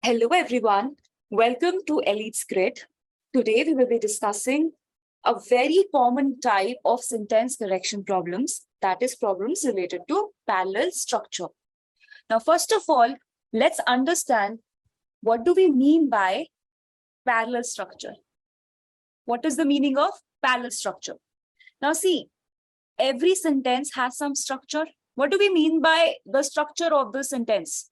Hello, everyone. Welcome to Elite's Grid. Today, we will be discussing a very common type of sentence correction problems, that is, problems related to parallel structure. Now, first of all, let's understand what do we mean by parallel structure? What is the meaning of parallel structure? Now, see, every sentence has some structure. What do we mean by the structure of the sentence?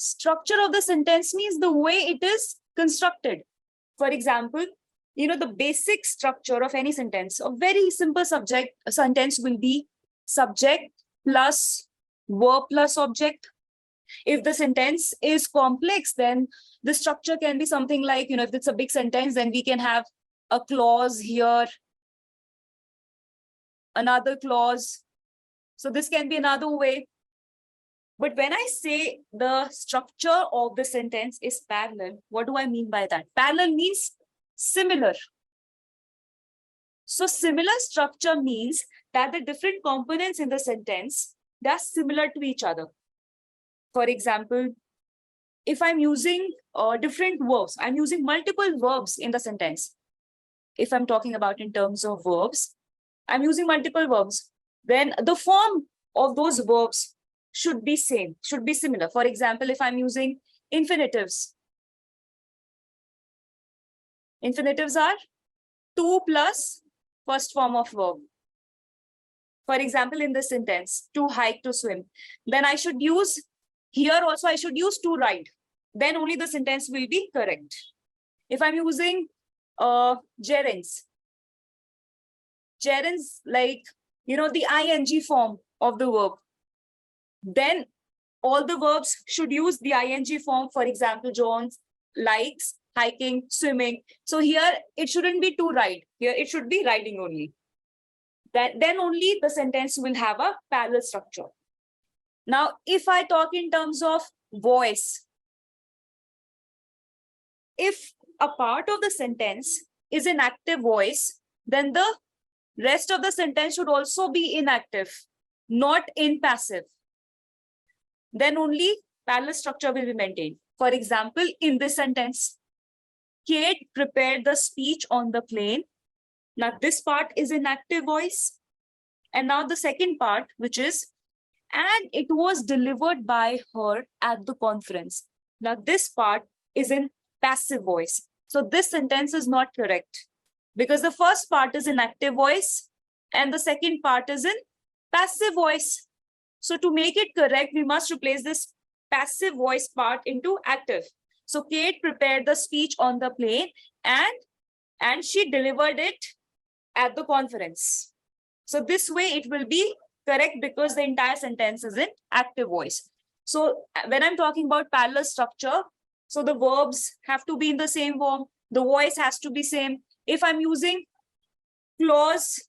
Structure of the sentence means the way it is constructed. For example, the basic structure of any sentence, a very simple sentence will be subject plus verb plus object. If the sentence is complex, then the structure can be something like, if it's a big sentence, then we can have a clause here, another clause. So this can be another way. But when I say the structure of the sentence is parallel, what do I mean by that? Parallel means similar. So similar structure means that the different components in the sentence, they are similar to each other. For example, if I'm using different verbs, I'm using multiple verbs in the sentence. If I'm talking about in terms of verbs, I'm using multiple verbs. Then the form of those verbs should be same, should be similar. For example, if I'm using infinitives, infinitives are to plus first form of verb. For example, in this sentence, to hike, to swim, then I should use, here also I should use to ride. Then only the sentence will be correct. If I'm using gerunds, like, the ing form of the verb, then all the verbs should use the ing form. For example, John likes hiking, swimming. So here it shouldn't be to ride. Here it should be riding only. Then only the sentence will have a parallel structure. Now, if I talk in terms of voice, if a part of the sentence is in active voice, then the rest of the sentence should also be inactive, not in passive. Then only parallel structure will be maintained. For example, in this sentence, Kate prepared the speech on the plane. Now this part is in active voice. And now the second part, which is, and it was delivered by her at the conference. Now this part is in passive voice. So this sentence is not correct because the first part is in active voice and the second part is in passive voice. So to make it correct, we must replace this passive voice part into active. So Kate prepared the speech on the plane and she delivered it at the conference. So this way it will be correct because the entire sentence is in active voice. So when I'm talking about parallel structure, so the verbs have to be in the same form. The voice has to be same. If I'm using clause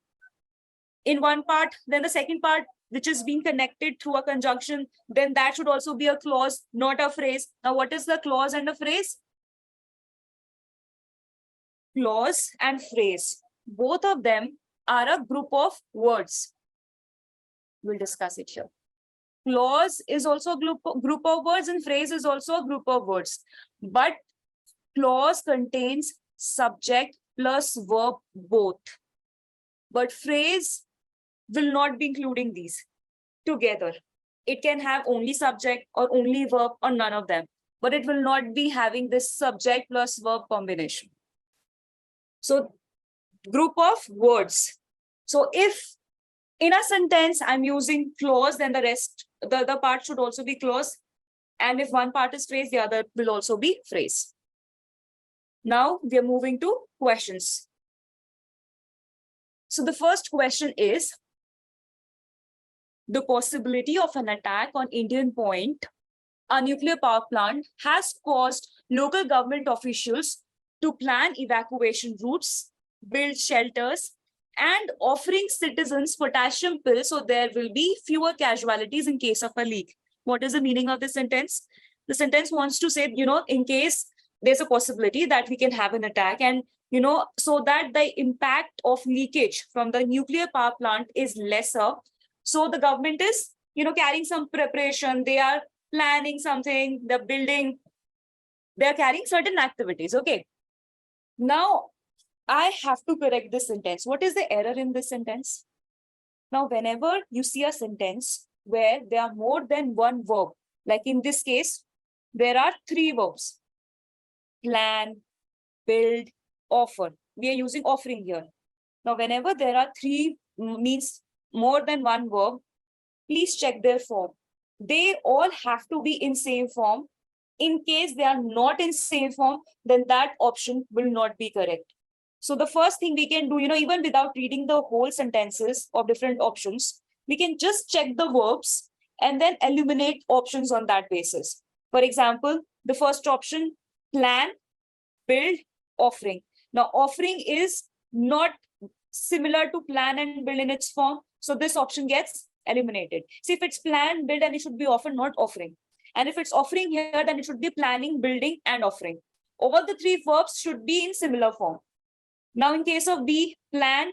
in one part, then the second part, which is being connected through a conjunction, then that should also be a clause, not a phrase. Now, what is the clause and a phrase? Clause and phrase, both of them are a group of words. We'll discuss it here. Clause is also a group of words and phrase is also a group of words. But clause contains subject plus verb both. But phrase will not be including these together. It can have only subject or only verb or none of them, but it will not be having this subject plus verb combination. So group of words. So if in a sentence I'm using clause, then the rest, the other part should also be clause. And if one part is phrase, the other will also be phrase. Now we are moving to questions. So the first question is, the possibility of an attack on Indian Point, a nuclear power plant, has caused local government officials to plan evacuation routes, build shelters, and offering citizens potassium pills so there will be fewer casualties in case of a leak. What is the meaning of this sentence? The sentence wants to say, in case there's a possibility that we can have an attack, and so that the impact of leakage from the nuclear power plant is lesser. So the government is, carrying some preparation. They are planning something, they're building They are carrying certain activities. Okay. Now, I have to correct this sentence. What is the error in this sentence? Now, whenever you see a sentence where there are more than one verb, like in this case, there are three verbs: plan, build, offer. We are using offering here. Now, whenever there are three, means more than one verb, please check their form. They all have to be in same form. In case they are not in same form, then that option will not be correct. So the first thing we can do, even without reading the whole sentences of different options, we can just check the verbs and then eliminate options on that basis. For example, the first option, plan, build, offering. Now, offering is not similar to plan and build in its form. So this option gets eliminated. See, if it's plan, build, and it should be offer, not offering. And if it's offering here, then it should be planning, building, and offering. All the three verbs should be in similar form. Now, in case of B, plan,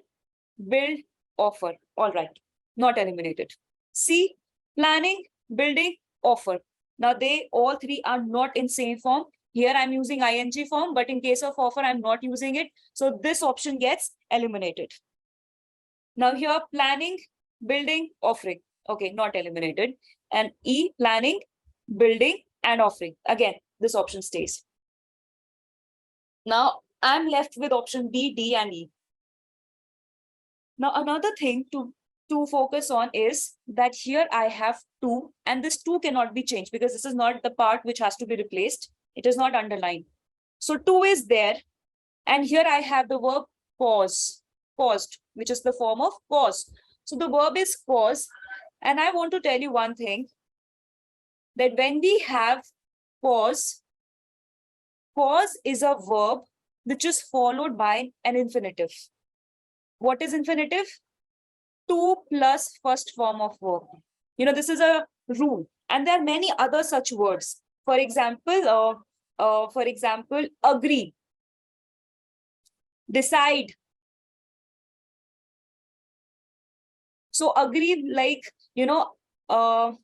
build, offer. All right, not eliminated. C, planning, building, offer. Now, they all three are not in same form. Here I'm using ing form, but in case of offer, I'm not using it. So this option gets eliminated. Now here, planning, building, offering. Okay, not eliminated. And E, planning, building, and offering. Again, this option stays. Now I'm left with option B, D, and E. Now another thing to focus on is that here I have two, and this two cannot be changed because this is not the part which has to be replaced. It is not underlined. So two is there. And here I have the verb pause, paused, which is the form of pause. So the verb is pause. And I want to tell you one thing, that when we have pause, pause is a verb which is followed by an infinitive. What is infinitive? To plus first form of verb. This is a rule. And there are many other such words. For example, agree, decide. So agree, like, I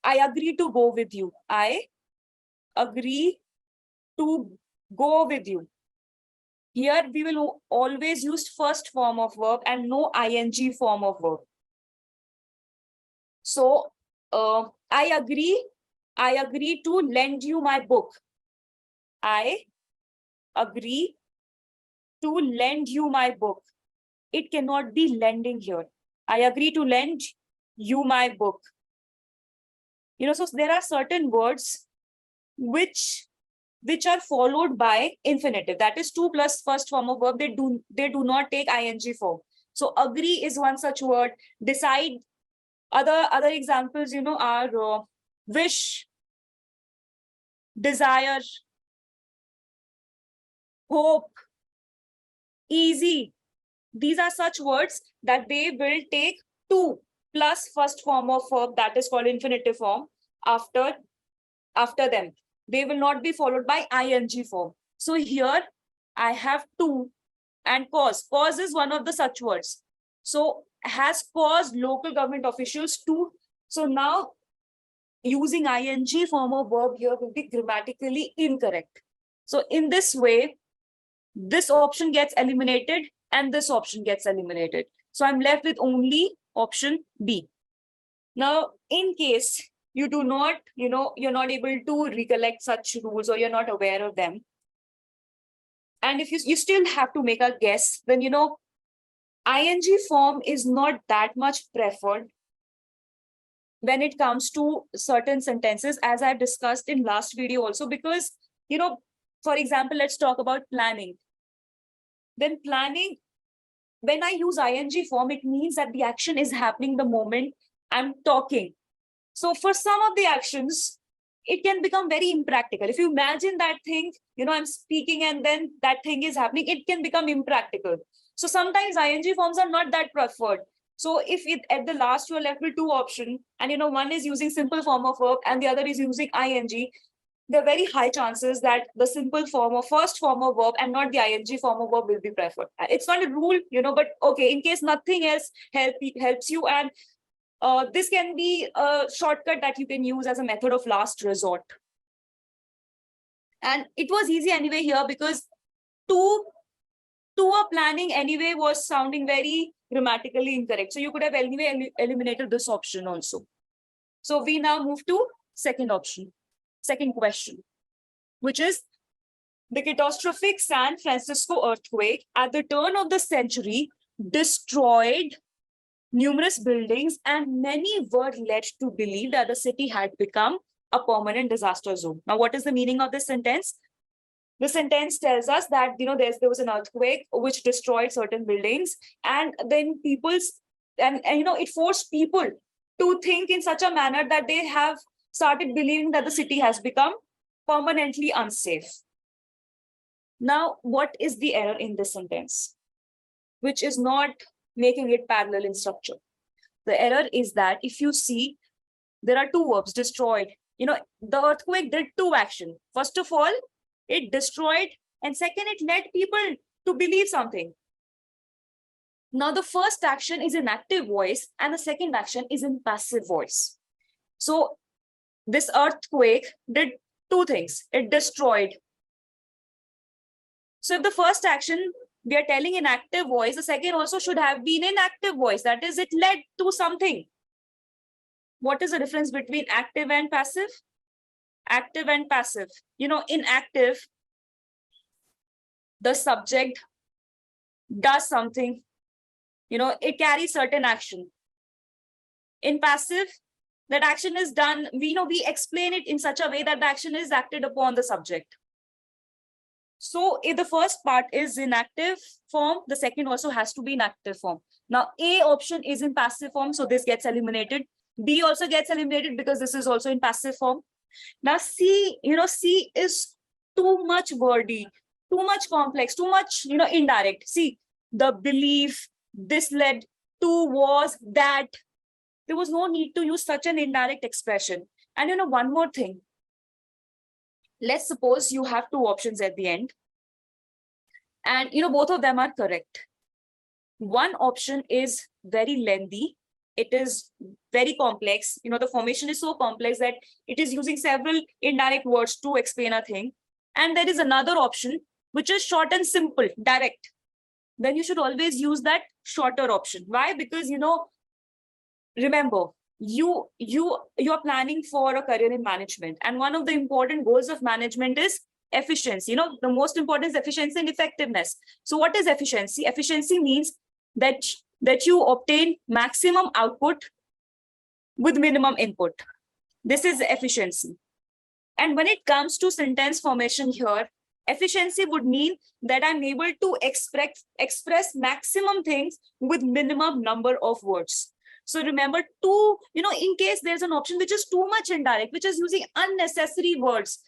agree to go with you. I agree to go with you. Here we will always use first form of verb and no ing form of verb. So I agree to lend you my book. I agree to lend you my book. It cannot be lending here. I agree to lend you my book. So there are certain words which are followed by infinitive. That is to plus first form of verb. They do not take ing form. So agree is one such word. Decide. Other examples, are wish, desire, hope, easy. These are such words that they will take to plus first form of verb, that is called infinitive form, after them. They will not be followed by ing form. So here I have to and cause. Cause is one of the such words. So has caused local government officials to. So now using ing form of verb here will be grammatically incorrect. So in this way, this option gets eliminated and this option gets eliminated. So I'm left with only option B. Now, in case you do not, you're not able to recollect such rules or you're not aware of them, and if you still have to make a guess, then, ing form is not that much preferred when it comes to certain sentences, as I've discussed in last video also, because, for example, let's talk about planning. Then planning, when I use ing form, it means that the action is happening the moment I'm talking. So for some of the actions, it can become very impractical. If you imagine that thing, I'm speaking and then that thing is happening, it can become impractical. So sometimes ing forms are not that preferred. So if at the last you're left with two options, and one is using simple form of verb and the other is using ing, there are very high chances that the simple form or first form of verb and not the ing form of verb will be preferred. It's not a rule, but okay, in case nothing else helps you, and this can be a shortcut that you can use as a method of last resort. And it was easy anyway here because two a planning anyway was sounding very grammatically incorrect. So you could have anyway eliminated this option also. So we now move to second option, second question, which is the catastrophic San Francisco earthquake at the turn of the century destroyed numerous buildings, and many were led to believe that the city had become a permanent disaster zone. Now, what is the meaning of this sentence? The sentence tells us that there was an earthquake which destroyed certain buildings, and then it forced people to think in such a manner that they have started believing that the city has become permanently unsafe. Now, what is the error in this sentence, which is not making it parallel in structure? The error is that if you see, there are two verbs, destroyed. The earthquake did two actions. First of all, it destroyed, and second, it led people to believe something. Now, the first action is in active voice, and the second action is in passive voice. So this earthquake did two things. It destroyed. So if the first action we are telling in active voice, the second also should have been in active voice. That is, it led to something. What is the difference between active and passive? Active and passive. In active, the subject does something. It carries certain action. In passive, that action is done. We explain it in such a way that the action is acted upon the subject. So if the first part is in active form, the second also has to be in active form. Now, A option is in passive form, so this gets eliminated. B also gets eliminated because this is also in passive form. Now, C, C is too much wordy, too much complex, too much, indirect. See, the belief, this led to, was, that. There was no need to use such an indirect expression. And one more thing. Let's suppose you have two options at the end. And both of them are correct. One option is very lengthy. It is very complex. The formation is so complex that it is using several indirect words to explain a thing. And there is another option, which is short and simple, direct. Then you should always use that shorter option. Why? Because, remember, you are planning for a career in management. And one of the important goals of management is efficiency. The most important is efficiency and effectiveness. So what is efficiency? Efficiency means that you obtain maximum output with minimum input. This is efficiency. And when it comes to sentence formation here, efficiency would mean that I'm able to express maximum things with minimum number of words. So remember, in case there's an option which is too much indirect, which is using unnecessary words,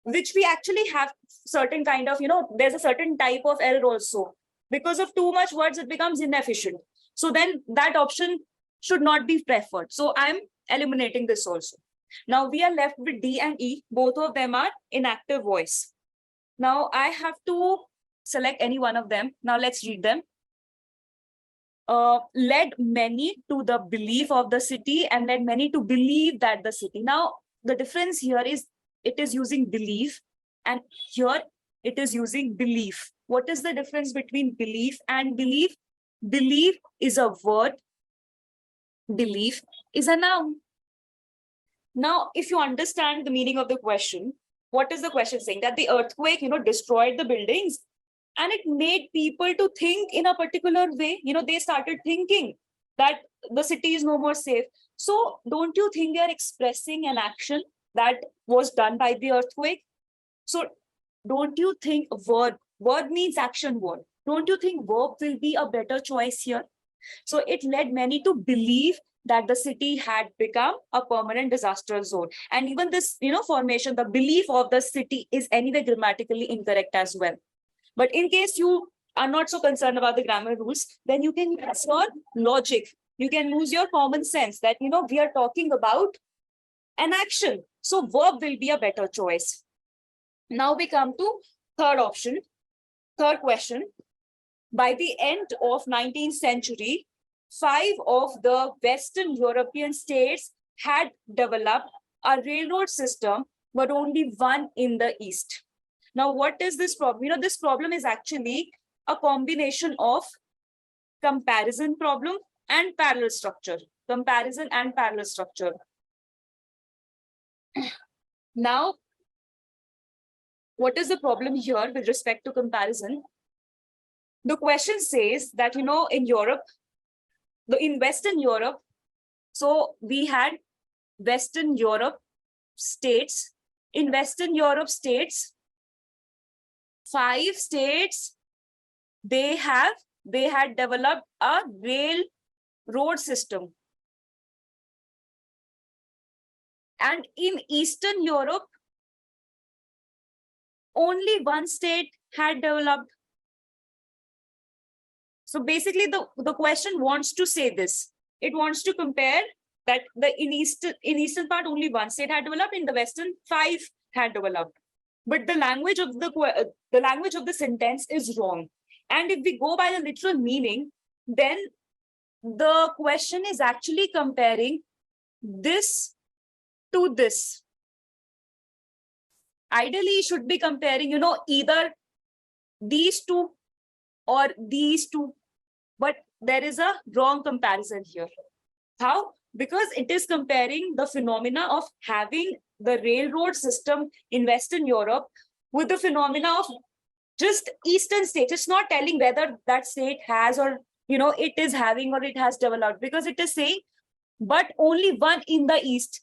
which we actually have certain kind of, there's a certain type of error also. Because of too much words, it becomes inefficient. So then that option should not be preferred. So I'm eliminating this also. Now we are left with D and E. Both of them are in active voice. Now I have to select any one of them. Now let's read them. Led many to the belief of the city and led many to believe that the city. Now the difference here is it is using belief, and here it is using belief. What is the difference between belief and belief? Belief is a word. Belief is a noun. Now, if you understand the meaning of the question, what is the question saying? That the earthquake, destroyed the buildings and it made people to think in a particular way. They started thinking that the city is no more safe. So don't you think they're expressing an action that was done by the earthquake? So don't you think word means action word. Don't you think verb will be a better choice here? So it led many to believe that the city had become a permanent disaster zone. And even this, formation, the belief of the city is anyway grammatically incorrect as well. But in case you are not so concerned about the grammar rules, then you can use your logic. You can use your common sense that, we are talking about an action. So verb will be a better choice. Now we come to third question. By the end of 19th century, 5 of the Western European states had developed a railroad system but only one in the East. Now, what is this problem? This problem is actually a combination of comparison problem and parallel structure. Comparison and parallel structure. Now, what is the problem here with respect to comparison? The question says that, in Europe, in Western Europe, so we had Western Europe states. In Western Europe states, 5 states, they had developed a railroad system. And in Eastern Europe, only 1 state had developed. So basically, the question wants to say this. It wants to compare that in eastern part only 1 state had developed, in the Western 5 had developed. But the language of the sentence is wrong. And if we go by the literal meaning, then the question is actually comparing this to this. Ideally, you should be comparing, either these two or these two, but there is a wrong comparison here. How? Because it is comparing the phenomena of having the railroad system in Western Europe with the phenomena of just Eastern states. It's not telling whether that state has or, it is having or it has developed, because it is saying, but only one in the East.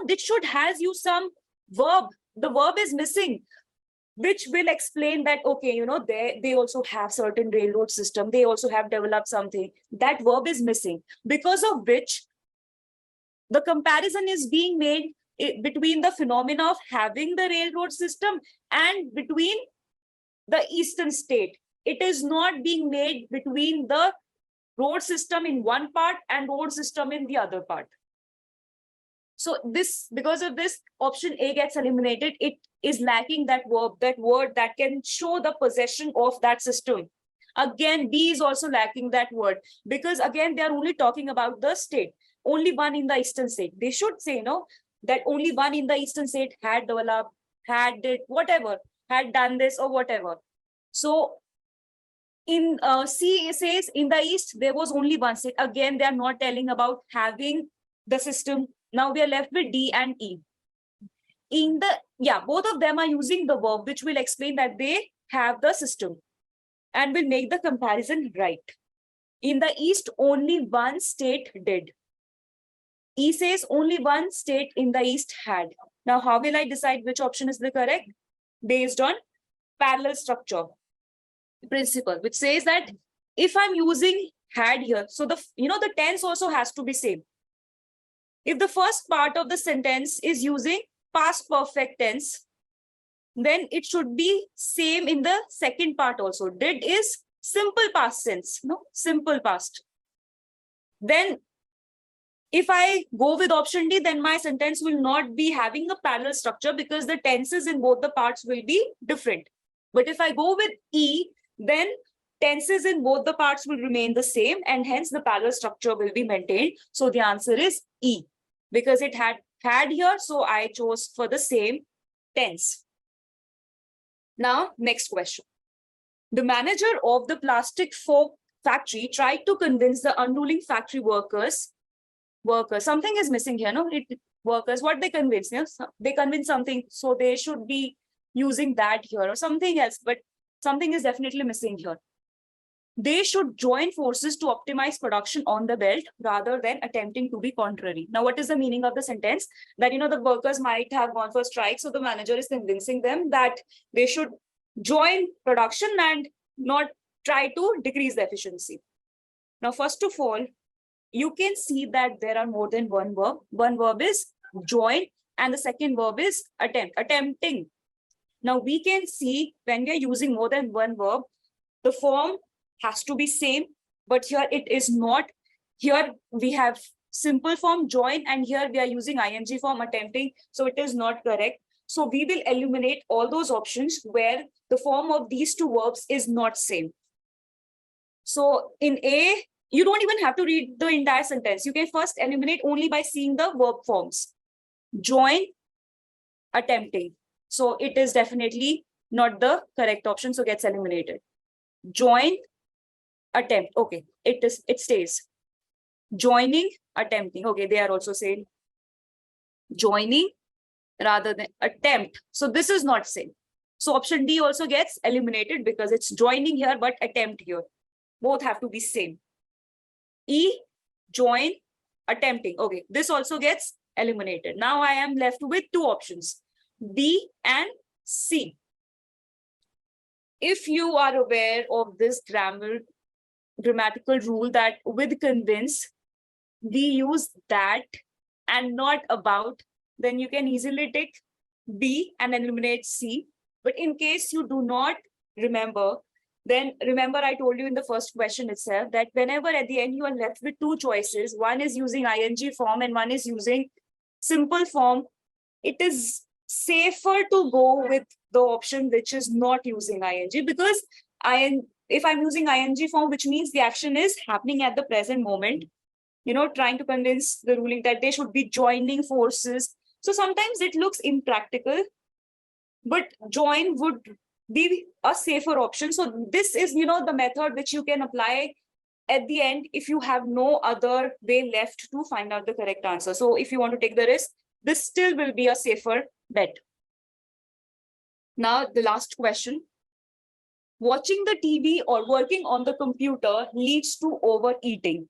This should has you some verb. The verb is missing, which will explain that, okay, they also have certain railroad system. They also have developed something. That verb is missing, because of which the comparison is being made between the phenomena of having the railroad system and between the Eastern state. It is not being made between the road system in one part and road system in the other part. So because of this, option A gets eliminated. It is lacking that verb, that word that can show the possession of that system. Again, B is also lacking that word, because again, they are only talking about the state. Only one in the Eastern state. They should say, that only one in the Eastern state had developed, had did whatever, had done this or whatever. So in C says in the East, there was only one state. Again, they are not telling about having the system. Now we are left with D and E. Both of them are using the verb, which will explain that they have the system and will make the comparison right. In the East, only one state did. E says only one state in the East had. Now, how will I decide which option is the correct? Based on parallel structure principle, which says that if I'm using had here, so the tense also has to be same. If the first part of the sentence is using past perfect tense, then it should be same in the second part also. Did is simple past tense, simple past. Then if I go with option D, then my sentence will not be having a parallel structure, because the tenses in both the parts will be different. But if I go with E, then tenses in both the parts will remain the same, and hence the parallel structure will be maintained. So the answer is E, because it had here, so I chose for the same tense. Now, next question. The manager of the plastic fork factory tried to convince the unruling factory workers, something is missing here, workers, what they convince, they convince something, so they should be using that here or something else, but something is definitely missing here. They should join forces to optimize production on the belt rather than attempting to be contrary. Now, what is the meaning of the sentence? That, the workers might have gone for strike, so the manager is convincing them that they should join production and not try to decrease the efficiency. Now, first of all, you can see that there are more than one verb. One verb is join, and the second verb is attempting. Now, we can see when we are using more than one verb, the form has to be same, but here it is not. Here we have simple form join, and here we are using ing form attempting, so it is not correct. So we will eliminate all those options where the form of these two verbs is not same. So in A, you don't even have to read the entire sentence. You can first eliminate only by seeing the verb forms. Join, attempting. So it is definitely not the correct option, so gets eliminated. Join, attempt. Okay, it stays. Joining, attempting. Okay, they are also same. Joining rather than attempt. So this is not same. So option D also gets eliminated because it's joining here but attempt here. Both have to be same. E, join, attempting. Okay, this also gets eliminated. Now I am left with two options, B and C. If you are aware of this grammatical rule that with convince, we use that and not about, then you can easily take B and eliminate C. But in case you do not remember, then remember I told you in the first question itself that whenever at the end you are left with two choices, one is using ing form and one is using simple form, it is safer to go with the option which is not using ing, because if I'm using ing form, which means the action is happening at the present moment, trying to convince the ruling that they should be joining forces. So sometimes it looks impractical, but join would be a safer option. So this is, the method which you can apply at the end if you have no other way left to find out the correct answer. So if you want to take the risk, this still will be a safer bet. Now, the last question. Watching the TV or working on the computer leads to overeating.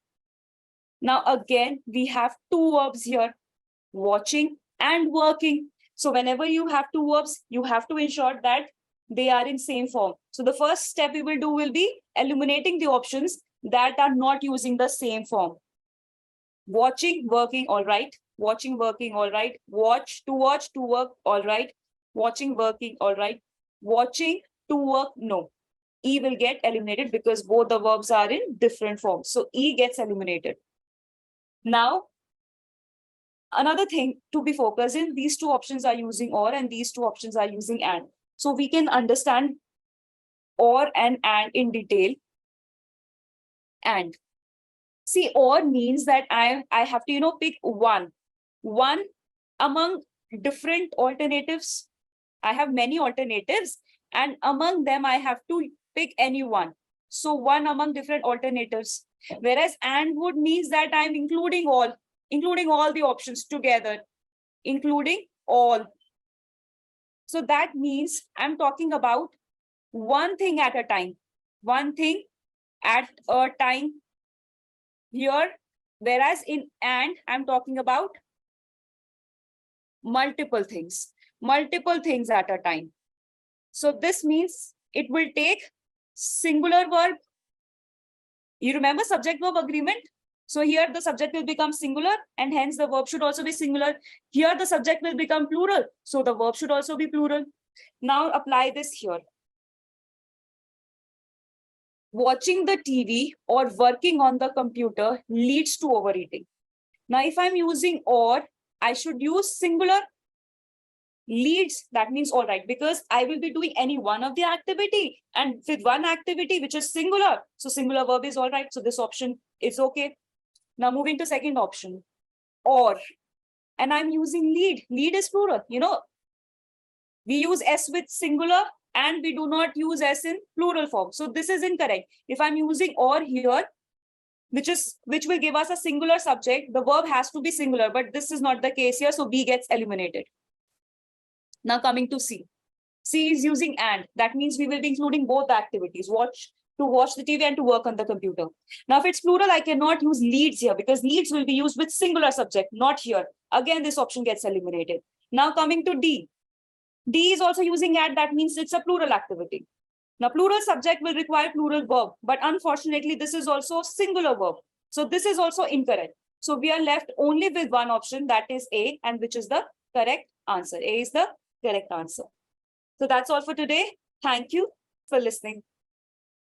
Now, again, we have two verbs here, watching and working. So whenever you have two verbs, you have to ensure that they are in same form. So the first step we will do will be eliminating the options that are not using the same form. Watching, working, all right. Watching, working, all right. Watch, to work, all right. Watching, working, all right. Watching, to work, no. E will get eliminated because both the verbs are in different forms. So E gets eliminated. Now, another thing to be focused in, these two options are using or and these two options are using and. So we can understand or and in detail. And see, or means that I have to, pick one among different alternatives. I have many alternatives and among them I have to pick any one. So one among different alternatives. Whereas and would means that I'm including all the options together, including all. So that means I'm talking about one thing at a time, one thing at a time here. Whereas in and I'm talking about multiple things at a time. So this means it will take singular verb. You remember subject verb agreement? So here the subject will become singular and hence the verb should also be singular. Here the subject will become plural. So the verb should also be plural. Now apply this here. Watching the TV or working on the computer leads to overeating. Now if I'm using or, I should use singular. Leads, that means all right, because I will be doing any one of the activity and with one activity which is singular. So singular verb is all right. So this option is okay. Now moving to second option, or, and I'm using lead. Lead is plural. We use S with singular and we do not use S in plural form. So this is incorrect. If I'm using or here, which will give us a singular subject, the verb has to be singular, but this is not the case here. So B gets eliminated. Now coming to C. C is using and. That means we will be including both activities, to watch the TV and to work on the computer. Now if it's plural, I cannot use leads here because leads will be used with singular subject, not here. Again, this option gets eliminated. Now coming to D. D is also using and. That means it's a plural activity. Now plural subject will require plural verb, but unfortunately this is also singular verb. So this is also incorrect. So we are left only with one option, that is A, and which is the correct answer. A is the correct answer. So that's all for today. Thank you for listening.